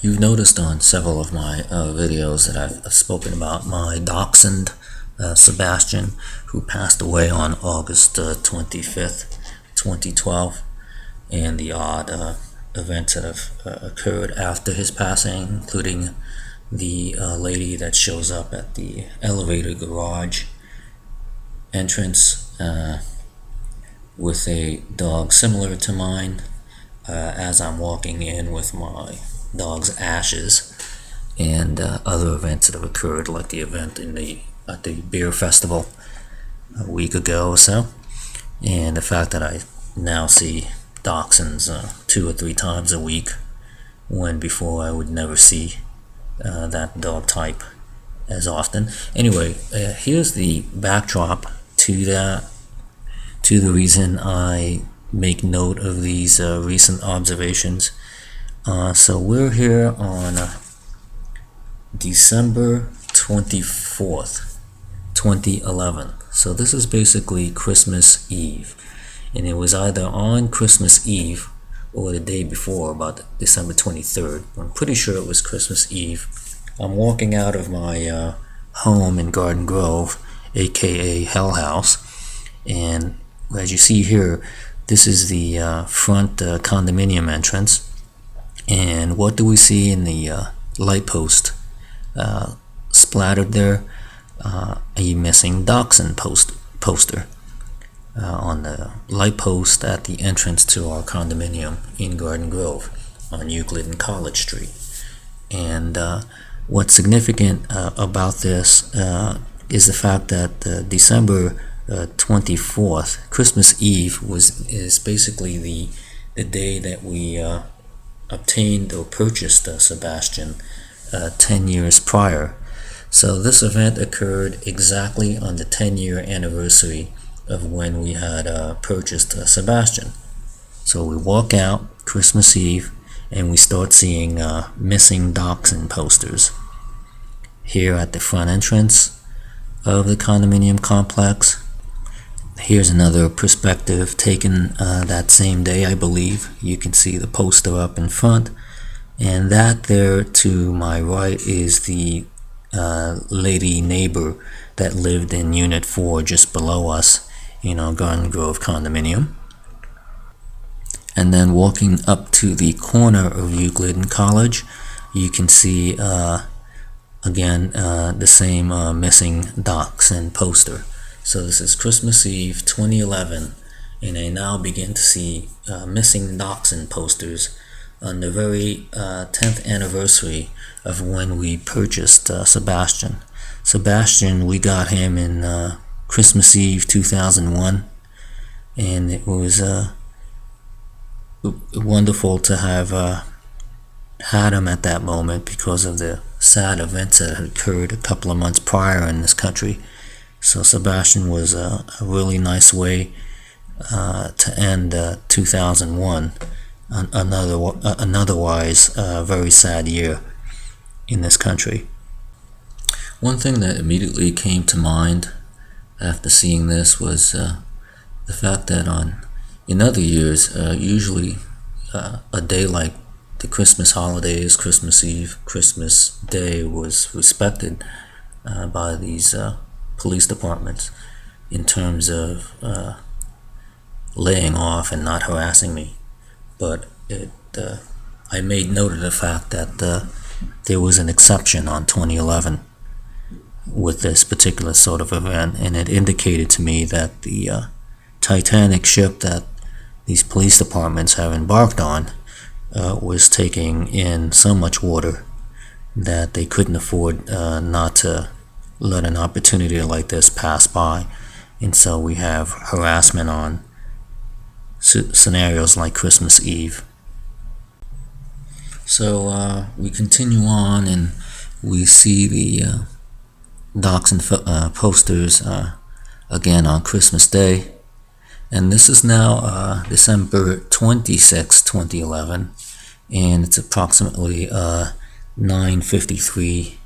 You've noticed on several of my videos that I've spoken about my dachshund, Sebastian, who passed away on August 25th, 2012, and the odd events that have occurred after his passing, including the lady that shows up at the elevator garage entrance with a dog similar to mine as I'm walking in with my dog's ashes, and other events that have occurred, like the event at the beer festival a week ago or so, and the fact that I now see dachshunds 2 or 3 times a week, when before I would never see that dog type as often. Anyway, here's the backdrop to the reason I make note of these recent observations. So we're here on December 24th, 2011. So this is basically Christmas Eve. And it was either on Christmas Eve or the day before, about December 23rd. I'm pretty sure it was Christmas Eve. I'm walking out of my home in Garden Grove, aka Hell House. And as you see here, this is the front condominium entrance. And what do we see in the light post splattered there? A missing dachshund poster on the light post at the entrance to our condominium in Garden Grove on Euclid and College Street. And what's significant about this is the fact that December 24th, Christmas Eve, is basically the day that we obtained or purchased Sebastian 10 years prior. So this event occurred exactly on the 10-year anniversary of when we had purchased Sebastian. So we walk out Christmas Eve and we start seeing missing dachshund posters here at the front entrance of the condominium complex. Here's another perspective taken that same day, I believe. You can see the poster up in front, and that there to my right is the lady neighbor that lived in Unit 4 just below us in our Garden Grove condominium. And then walking up to the corner of Euclid and College, you can see again the same missing dachshund poster. So this is Christmas Eve 2011, and I now begin to see missing dachshund posters on the very 10th anniversary of when we purchased Sebastian. Sebastian, we got him in Christmas Eve 2001, and it was wonderful to have had him at that moment because of the sad events that had occurred a couple of months prior in this country. So Sebastian was a really nice way to end 2001, an otherwise very sad year in this country. One thing that immediately came to mind after seeing this was the fact that in other years, usually a day like the Christmas holidays, Christmas Eve, Christmas Day was respected by these police departments in terms of laying off and not harassing me. But I made note of the fact that there was an exception on 2011 with this particular sort of event, and it indicated to me that the Titanic ship that these police departments have embarked on was taking in so much water that they couldn't afford not to let an opportunity like this pass by. And so we have harassment on scenarios like Christmas Eve. So we continue on, and we see the dachshund posters again on Christmas Day. And this is now December 26, 2011, and it's approximately 9:53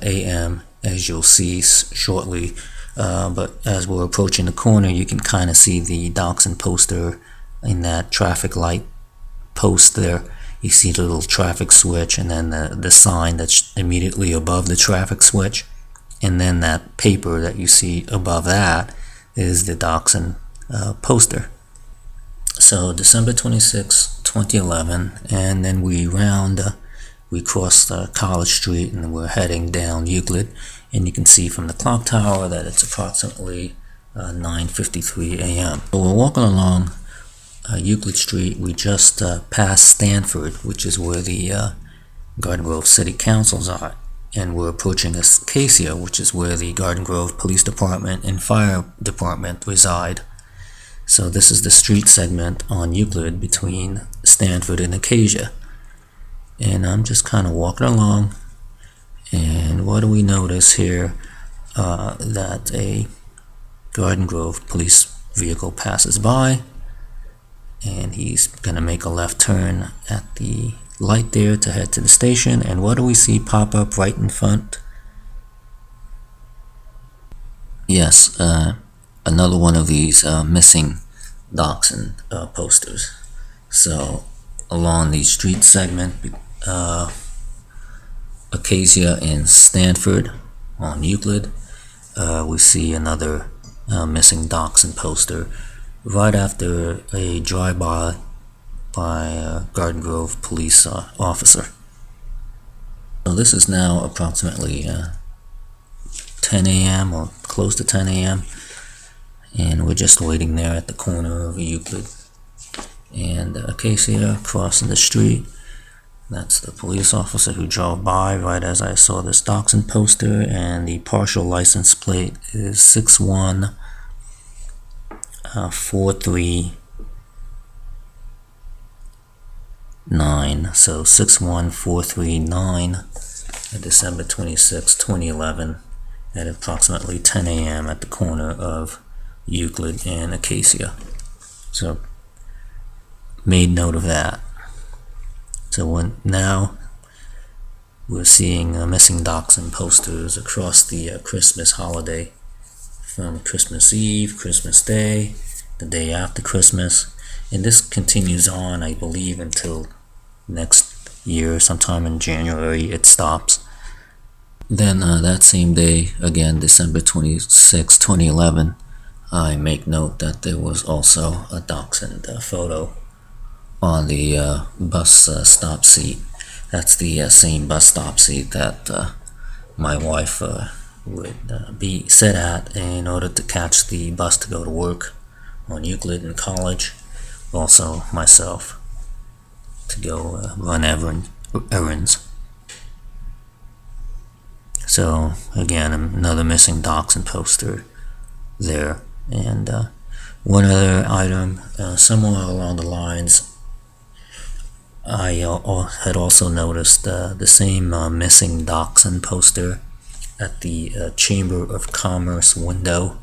a.m. as you'll see shortly. But as we're approaching the corner, you can kind of see the dachshund poster in that traffic light post there you see the little traffic switch, and then the sign that's immediately above the traffic switch, and then that paper that you see above that is the dachshund poster. So December 26, 2011, and then we crossed College Street, and we're heading down Euclid, and you can see from the clock tower that it's approximately 9:53 a.m. So we're walking along Euclid Street. We just passed Stanford, which is where the Garden Grove City Councils are, and we're approaching Acacia, which is where the Garden Grove Police Department and Fire Department reside. So this is the street segment on Euclid between Stanford and Acacia. And I'm just kind of walking along, and what do we notice here? That a Garden Grove police vehicle passes by, and he's going to make a left turn at the light there to head to the station. And what do we see pop up right in front? Yes, another one of these missing dachshund posters. So along the street segment, Acacia and Stanford on Euclid, we see another missing dachshund poster right after a drive-by by a Garden Grove police officer. So this is now approximately 10 a.m. or close to 10 a.m. and we're just waiting there at the corner of Euclid and Acacia, crossing the street. That's the police officer who drove by right as I saw this dachshund poster, and the partial license plate is 61439. So 61439, December 26, 2011, at approximately 10 a.m. at the corner of Euclid and Acacia. So made note of that. So now we're seeing missing dachshund posters across the Christmas holiday, from Christmas Eve, Christmas Day, the day after Christmas, and this continues on, I believe, until next year, sometime in January it stops. Then that same day, again, December 26, 2011, I make note that there was also a dachshund photo on the bus stop seat. That's the same bus stop seat that my wife would be sit at in order to catch the bus to go to work on Euclid and College. Also myself to go run errands. So again, another missing dachshund poster there. And one other item, somewhere along the lines, I had also noticed the same missing dachshund poster at the Chamber of Commerce window,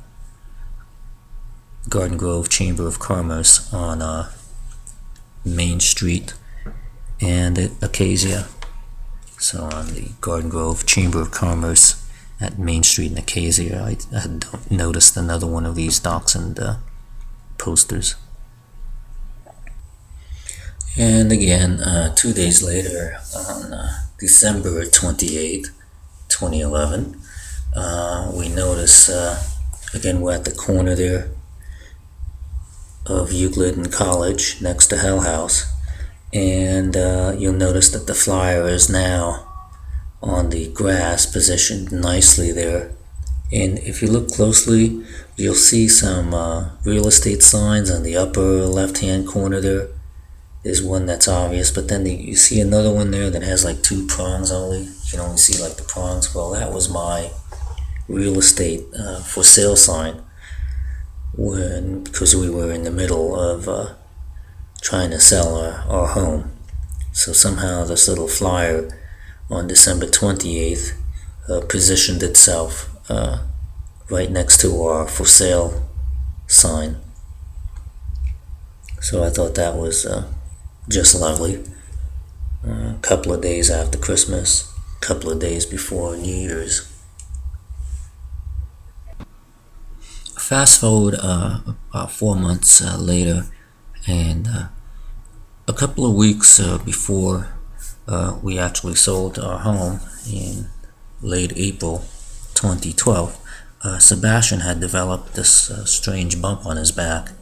Garden Grove Chamber of Commerce on Main Street and Acacia. So on the Garden Grove Chamber of Commerce at Main Street and Acacia, I had noticed another one of these dachshund posters. And again, 2 days later, on December 28, 2011, we notice, again, we're at the corner there of Euclid and College, next to Hell House, and you'll notice that the flyer is now on the grass, positioned nicely there. And if you look closely, you'll see some real estate signs on the upper left-hand corner there. There's one that's obvious, but then you see another one there that has like 2 prongs only. You can only see like the prongs. Well, that was my real estate for sale sign, because we were in the middle of trying to sell our home. So somehow this little flyer on December 28th positioned itself right next to our for sale sign. So I thought that was just lovely. A couple of days after Christmas, a couple of days before New Year's. Fast forward about 4 months later, and a couple of weeks before we actually sold our home in late April 2012, Sebastian had developed this strange bump on his back,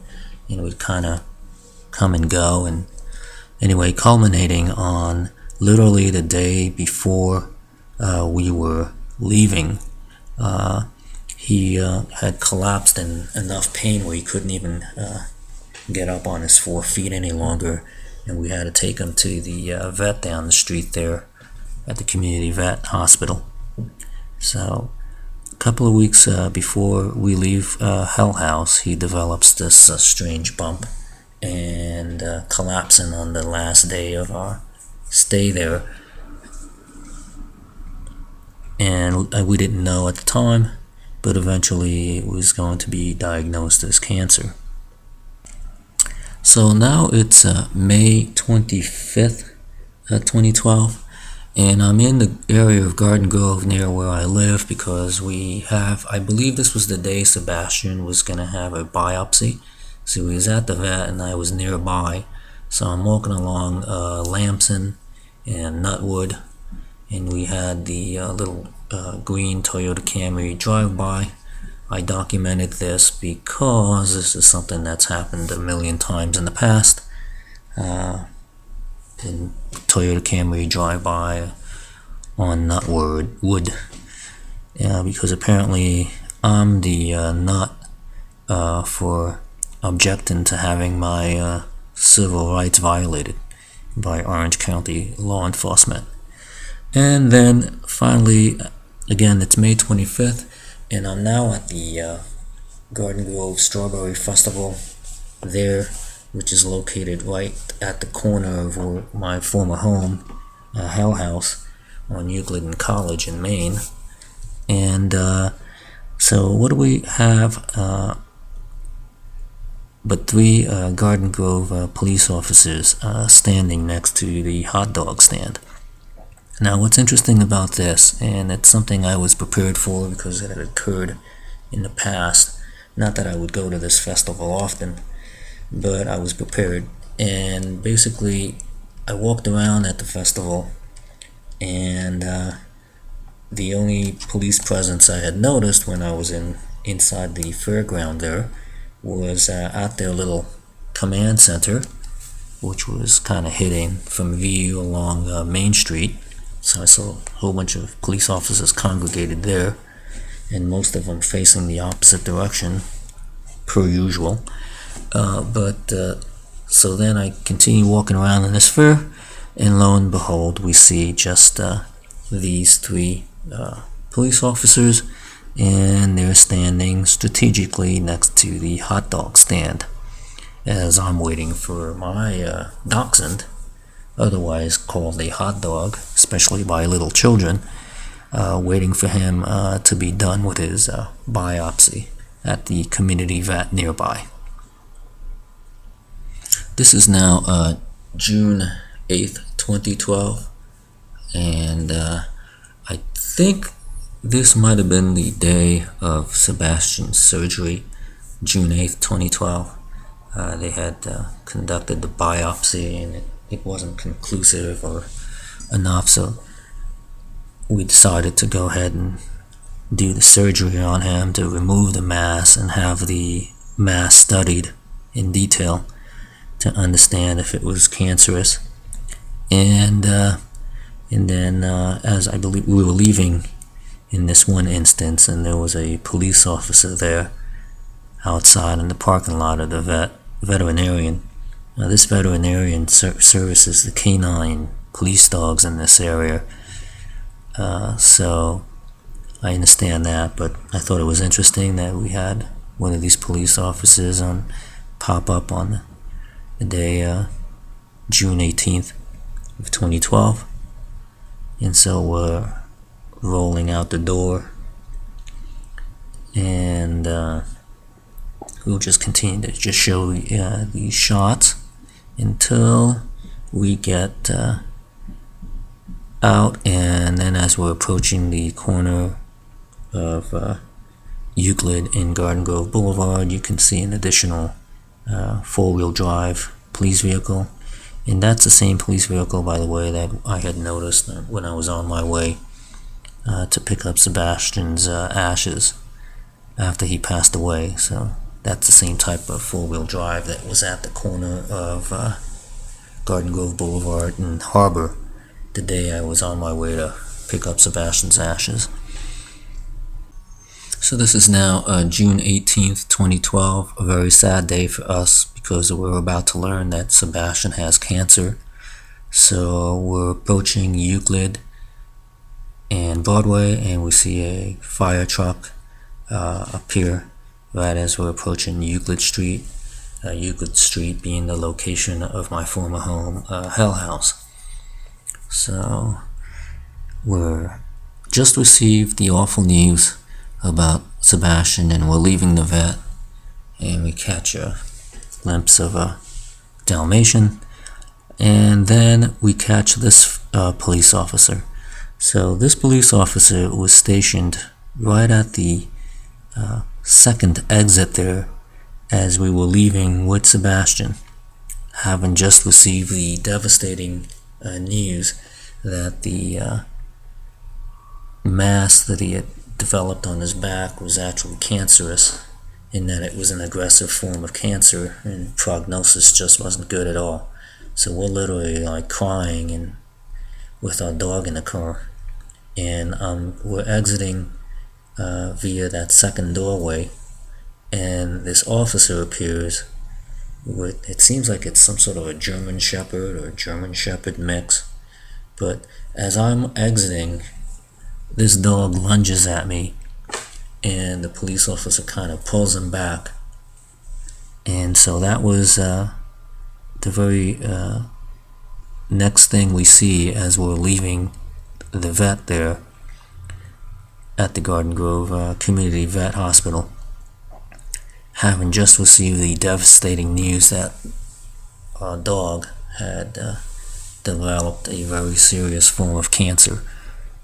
and it would kind of come and go, and anyway, culminating on literally the day before we were leaving. He had collapsed in enough pain where he couldn't even get up on his 4 feet any longer, and we had to take him to the vet down the street there at the community vet hospital. So a couple of weeks before we leave Hell House, he develops this strange bump and collapsing on the last day of our stay there. And we didn't know at the time, but eventually it was going to be diagnosed as cancer. So now it's May 25th, 2012, and I'm in the area of Garden Grove near where I live because we have, I believe this was the day Sebastian was going to have a biopsy. So he was at the vet and I was nearby. So I'm walking along Lamson and Nutwood, and we had the little green Toyota Camry drive by. I documented this because this is something that's happened a million times in the past. In Toyota Camry drive-by on Nutwood, because apparently I'm the nut for objecting to having my civil rights violated by Orange County law enforcement. And then finally, again, it's May 25th, and I'm now at the Garden Grove Strawberry Festival there, which is located right at the corner of my former home, Hell House, on Euclid and College in Maine. And so what do we have but 3 Garden Grove police officers standing next to the hot dog stand. Now what's interesting about this, and it's something I was prepared for because it had occurred in the past, not that I would go to this festival often, but I was prepared. And basically I walked around at the festival, and the only police presence I had noticed when I was inside the fairground there was at their little command center, which was kind of hidden from view along Main Street. So I saw a whole bunch of police officers congregated there, and most of them facing the opposite direction per usual. So then I continue walking around in this fair, and lo and behold, we see just these 3 police officers, and they're standing strategically next to the hot dog stand as I'm waiting for my dachshund, otherwise called a hot dog, especially by little children, waiting for him to be done with his biopsy at the community vet nearby. This is now June 8th, 2012, and I think this might have been the day of Sebastian's surgery, June 8th, 2012. They had conducted the biopsy, and it wasn't conclusive or enough, so we decided to go ahead and do the surgery on him to remove the mass and have the mass studied in detail to understand if it was cancerous. And then as I believe we were leaving in this one instance, and there was a police officer there outside in the parking lot of the veterinarian. Now this veterinarian services the canine police dogs in this area, so I understand that, but I thought it was interesting that we had one of these police officers pop up on the day June 18th of 2012. And so we're rolling out the door, and we'll just continue to just show these shots until we get out. And then as we're approaching the corner of Euclid and Garden Grove Boulevard, you can see an additional 4-wheel drive police vehicle, And that's the same police vehicle, by the way, that I had noticed when I was on my way to pick up Sebastian's ashes after he passed away. So that's the same type of four-wheel drive that was at the corner of Garden Grove Boulevard and Harbor the day I was on my way to pick up Sebastian's ashes. So this is now June 18th, 2012, a very sad day for us because we're about to learn that Sebastian has cancer. So we're approaching Euclid and Broadway, and we see a fire truck appear right as we're approaching Euclid Street. Euclid Street being the location of my former home, Hell House. So we're just received the awful news about Sebastian, and we're leaving the vet, and we catch a glimpse of a Dalmatian, and then we catch this police officer. So this police officer was stationed right at the second exit there as we were leaving with Sebastian, having just received the devastating news that the mass that he had developed on his back was actually cancerous, in that it was an aggressive form of cancer and prognosis just wasn't good at all. So we're literally like crying and with our dog in the car, and we're exiting via that second doorway, and this officer appears with, it seems like it's some sort of a German Shepherd or German Shepherd mix, but as I'm exiting, this dog lunges at me, and the police officer kind of pulls him back. And so that was the very next thing we see as we're leaving the vet there at the Garden Grove Community Vet Hospital, having just received the devastating news that our dog had developed a very serious form of cancer.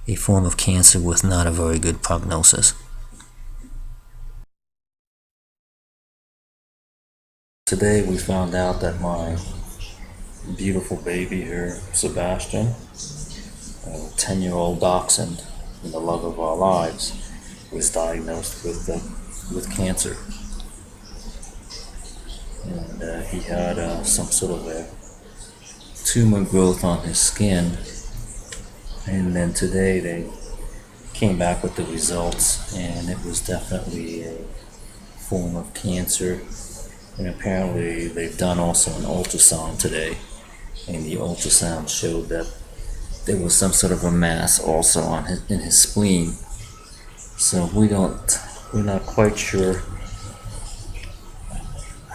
A form of cancer with not a very good prognosis. Today we found out that my beautiful baby here, Sebastian, a 10-year-old dachshund and the love of our lives, was diagnosed with cancer. And he had some sort of a tumor growth on his skin. And then today they came back with the results, and it was definitely a form of cancer. And apparently they've done also an ultrasound today, and the ultrasound showed that there was some sort of a mass also on in his spleen. So we're not quite sure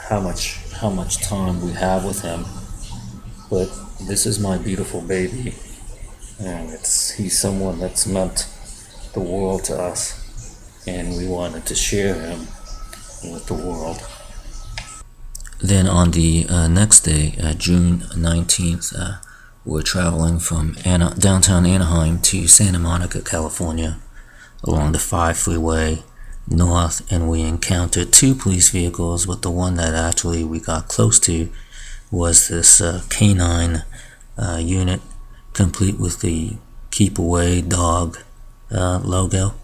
how much time we have with him, but this is my beautiful baby. And he's someone that's meant the world to us, and we wanted to share him with the world. Then on the next day, June 19th, we're traveling from downtown Anaheim to Santa Monica, California, along the 5 freeway north, and we encountered 2 police vehicles, but the one that actually we got close to was this canine unit, complete with the Keep Away dog logo.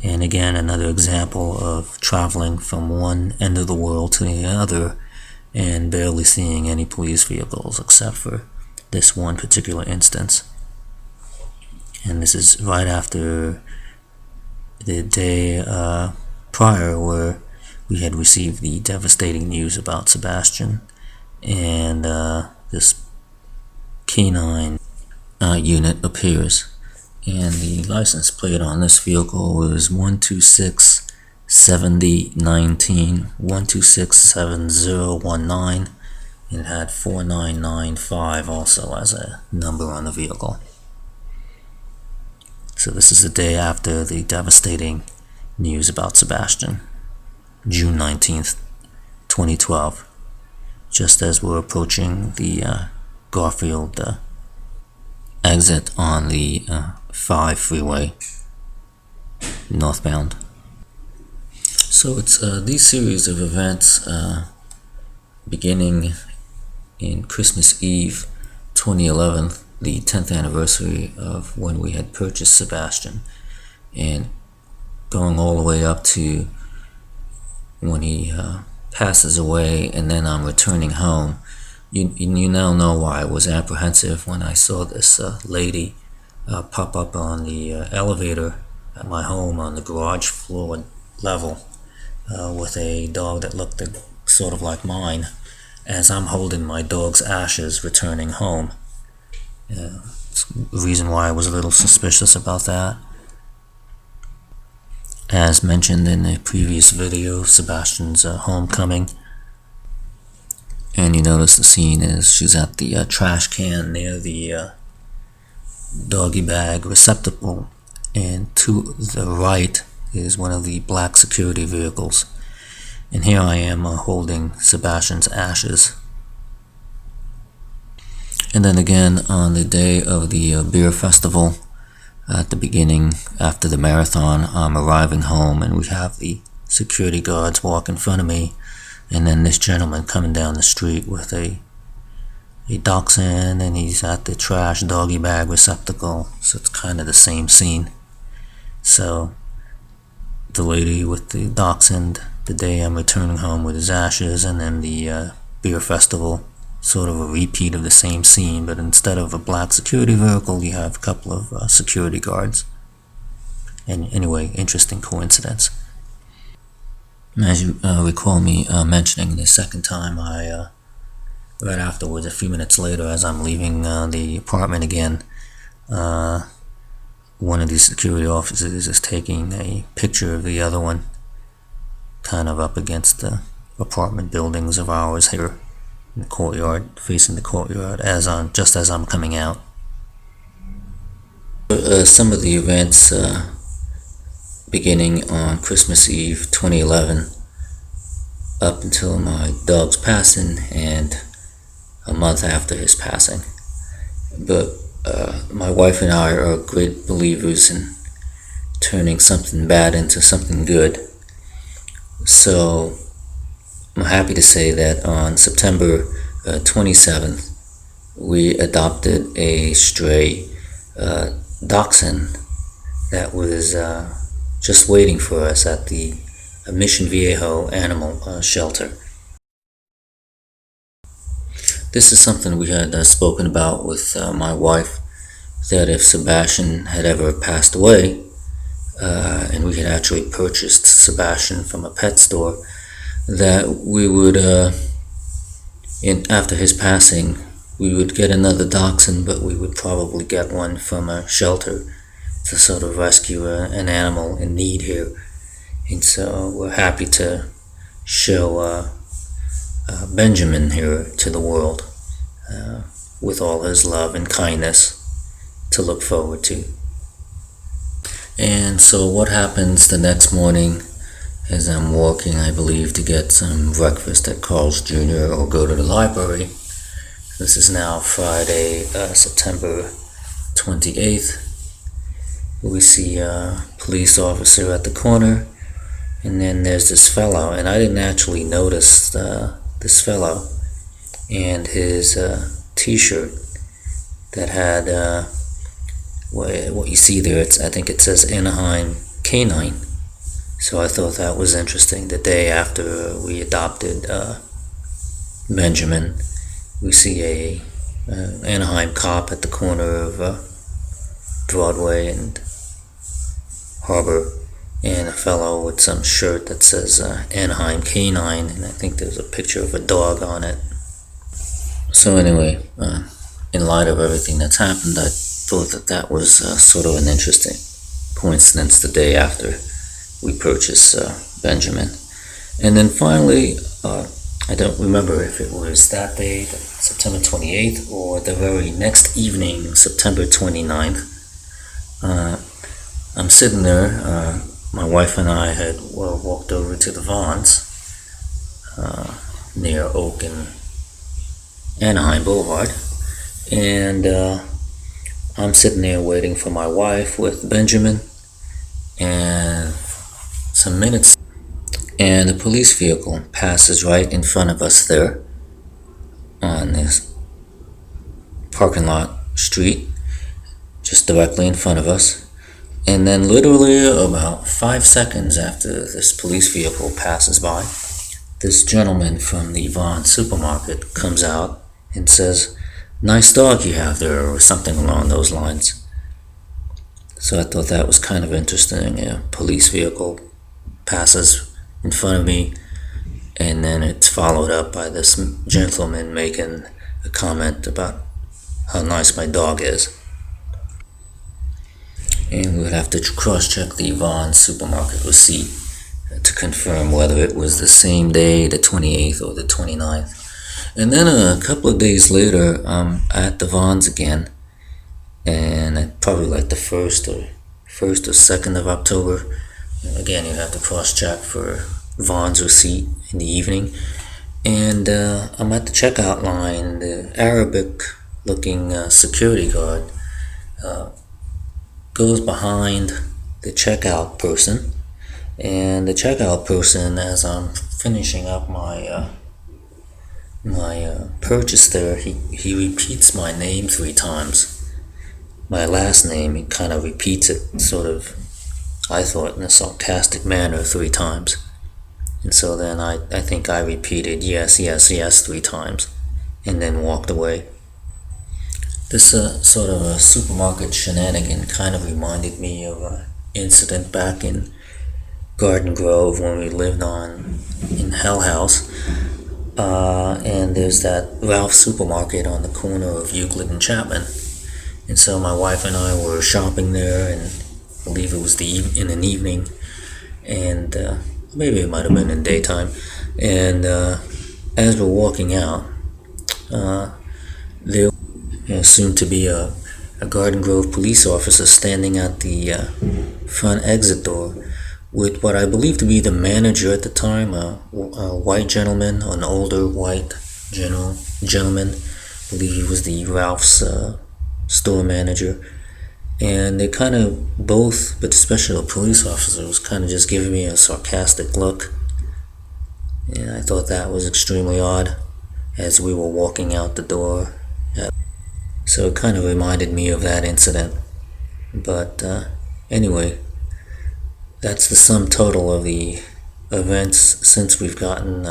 And again, another example of traveling from one end of the world to the other and barely seeing any police vehicles except for this one particular instance. And this is right after the day prior where we had received the devastating news about Sebastian, and this canine unit appears, and the license plate on this vehicle was 1267019, 1267019, and it had 4995 also as a number on the vehicle. So this is the day after the devastating news about Sebastian, June 19th, 2012, just as we're approaching the Garfield exit on the 5 freeway northbound. So it's these series of events beginning in Christmas Eve 2011, the 10th anniversary of when we had purchased Sebastian, and going all the way up to when he passes away, and then I'm returning home. You now know why I was apprehensive when I saw this lady pop up on the elevator at my home on the garage floor level with a dog that looked sort of like mine, as I'm holding my dog's ashes returning home. It's the reason why I was a little suspicious about that. As mentioned in the previous video, Sebastian's homecoming, and you notice the scene is she's at the trash can near the doggy bag receptacle, and to the right is one of the black security vehicles, and here I am holding Sebastian's ashes. And then again on the day of the beer festival, at the beginning, after the marathon, I'm arriving home and we have the security guards walk in front of me, and then this gentleman coming down the street with a dachshund, and he's at the trash doggy bag receptacle, so it's kind of the same scene. So the lady with the dachshund the day I'm returning home with his ashes, and then the beer festival, sort of a repeat of the same scene, but instead of a black security vehicle, you have a couple of security guards. And anyway, interesting coincidence. As you recall me mentioning the second time, right afterwards, a few minutes later, as I'm leaving the apartment again, one of these security officers is taking a picture of the other one, kind of up against the apartment buildings of ours here in the courtyard, facing the courtyard, just as I'm coming out. Some of the events beginning on Christmas Eve 2011 up until my dog's passing and a month after his passing. But my wife and I are great believers in turning something bad into something good. So I'm happy to say that on September 27th, we adopted a stray dachshund that was just waiting for us at the Mission Viejo animal shelter. This is something we had spoken about with my wife, that if Sebastian had ever passed away, and we had actually purchased Sebastian from a pet store, that we would, after his passing, we would get another dachshund, but we would probably get one from a shelter to sort of rescue an animal in need here. And so we're happy to show Benjamin here to the world with all his love and kindness to look forward to. And so what happens the next morning as I'm walking, I believe, to get some breakfast at Carl's Jr. or go to the library. This is now Friday, September 28th. We see a police officer at the corner, and then there's this fellow, and I didn't actually notice this fellow and his t-shirt that had what you see there. I think it says Anaheim Canine. So I thought that was interesting. The day after we adopted Benjamin, we see a Anaheim cop at the corner of Broadway and Harbor, and a fellow with some shirt that says Anaheim Canine, and I think there's a picture of a dog on it. So anyway, in light of everything that's happened, I thought that was sort of an interesting coincidence the day after we purchased Benjamin. And then finally, I don't remember if it was that day, September 28th, or the very next evening, September 29th. I'm sitting there, my wife and I had walked over to the Vons near Oak and Anaheim Boulevard, and I'm sitting there waiting for my wife with Benjamin, and some minutes, and a police vehicle passes right in front of us there, on this parking lot street, just directly in front of us. And then literally about 5 seconds after this police vehicle passes by, this gentleman from the Vaughn supermarket comes out and says, "Nice dog you have there," or something along those lines. So I thought that was kind of interesting. A police vehicle passes in front of me, and then it's followed up by this gentleman making a comment about how nice my dog is. And we would have to cross-check the Vaughn supermarket receipt to confirm whether it was the same day, the 28th or the 29th. And then a couple of days later, I'm at the Vaughn's again, and probably like the 1st or 2nd of October. Again, you have to cross-check for Vaughn's receipt in the evening. And I'm at the checkout line. The Arabic-looking security guard goes behind the checkout person, and the checkout person, as I'm finishing up my purchase there, he repeats my name 3 times. My last name, he kind of repeats it sort of, I thought, in a sarcastic manner 3 times. And so then I think I repeated yes, yes, yes 3 times, and then walked away. This sort of a supermarket shenanigan kind of reminded me of an incident back in Garden Grove when we lived in Hell House. And there's that Ralph's supermarket on the corner of Euclid and Chapman. And so my wife and I were shopping there, and I believe it was in an evening, and maybe it might have been in daytime. And as we're walking out, there soon to be a Garden Grove police officer standing at the front exit door with what I believe to be the manager at the time, a white gentleman, an older white gentleman. I believe he was the Ralph's store manager. And they kind of both, but especially the police officer, was kind of just giving me a sarcastic look. And I thought that was extremely odd as we were walking out the door. So it kind of reminded me of that incident. But anyway, that's the sum total of the events since we've gotten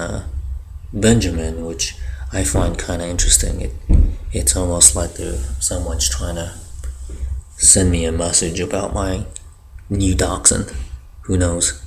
Benjamin, which I find kind of interesting. It's almost like someone's trying to send me a message about my new dachshund. Who knows?